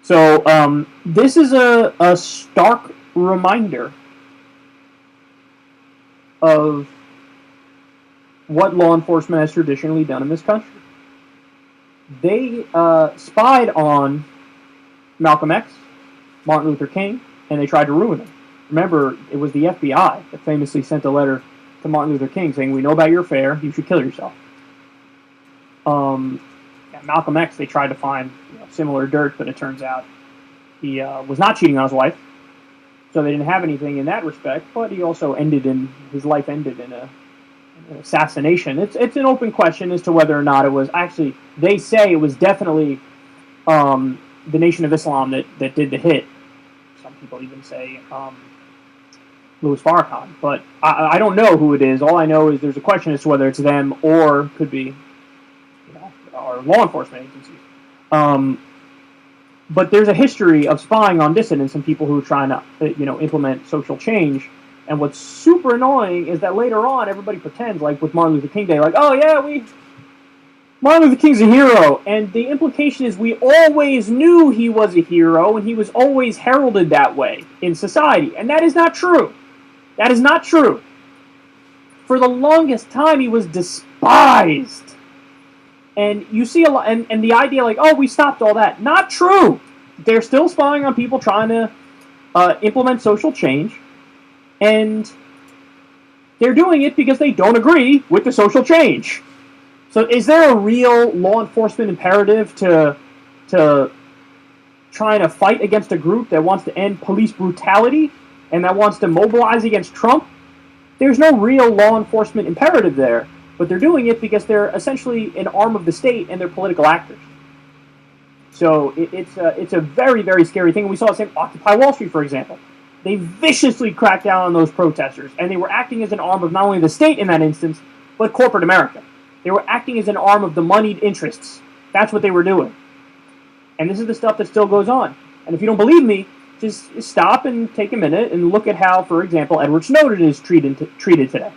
So this is a stark reminder of what law enforcement has traditionally done in this country. They spied on Malcolm X, Martin Luther King, and they tried to ruin him. Remember, it was the FBI that famously sent a letter to Martin Luther King saying, "We know about your affair, you should kill yourself." Malcolm X, they tried to find similar dirt, but it turns out he was not cheating on his wife, so they didn't have anything in that respect. But he also his life ended in an assassination. It's an open question as to whether or not it was actually. They say it was definitely the Nation of Islam that did the hit. Some people even say Louis Farrakhan, but I don't know who it is. All I know is there's a question as to whether it's them or could be our law enforcement agencies. But there's a history of spying on dissidents and people who are trying to implement social change. And what's super annoying is that later on everybody pretends, like with Martin Luther King Day, like, oh yeah, Martin Luther King's a hero. And the implication is we always knew he was a hero and he was always heralded that way in society. And that is not true. That is not true. For the longest time he was despised. And you see a lot, and the idea like, oh, we stopped all that. Not true. They're still spying on people trying to implement social change. And they're doing it because they don't agree with the social change. So is there a real law enforcement imperative to trying to fight against a group that wants to end police brutality and that wants to mobilize against Trump? There's no real law enforcement imperative there. But they're doing it because they're essentially an arm of the state and they're political actors. So it's a very, very scary thing. We saw the same Occupy Wall Street, for example. They viciously cracked down on those protesters, and they were acting as an arm of not only the state in that instance, but corporate America. They were acting as an arm of the moneyed interests. That's what they were doing. And this is the stuff that still goes on. And if you don't believe me, just stop and take a minute and look at how, for example, Edward Snowden is treated today.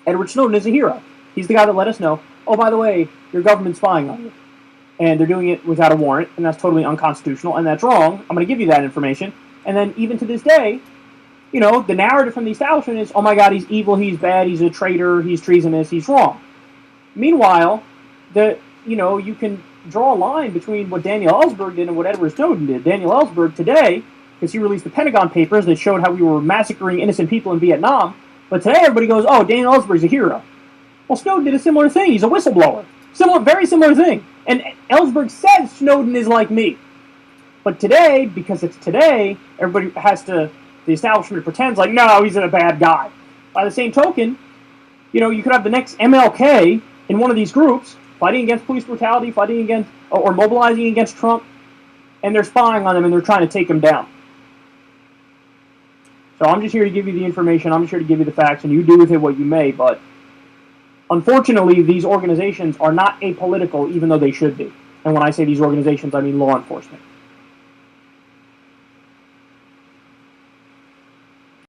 Edward Snowden is a hero. He's the guy that let us know, oh, by the way, your government's spying on you. And they're doing it without a warrant, and that's totally unconstitutional, and that's wrong. I'm going to give you that information. And then even to this day, the narrative from the establishment is, oh my God, he's evil, he's bad, he's a traitor, he's treasonous, he's wrong. Meanwhile, you can draw a line between what Daniel Ellsberg did and what Edward Snowden did. Daniel Ellsberg today, because he released the Pentagon Papers that showed how we were massacring innocent people in Vietnam, but today everybody goes, oh, Daniel Ellsberg's a hero. Well, Snowden did a similar thing. He's a whistleblower. Very similar thing. And Ellsberg says Snowden is like me. But today, because it's today, everybody the establishment pretends like, no, he's a bad guy. By the same token, you could have the next MLK in one of these groups fighting against police brutality, fighting against, or mobilizing against Trump, and they're spying on him and they're trying to take him down. So I'm just here to give you the information, I'm just here to give you the facts, and you do with it what you may, but unfortunately, these organizations are not apolitical, even though they should be. And when I say these organizations, I mean law enforcement.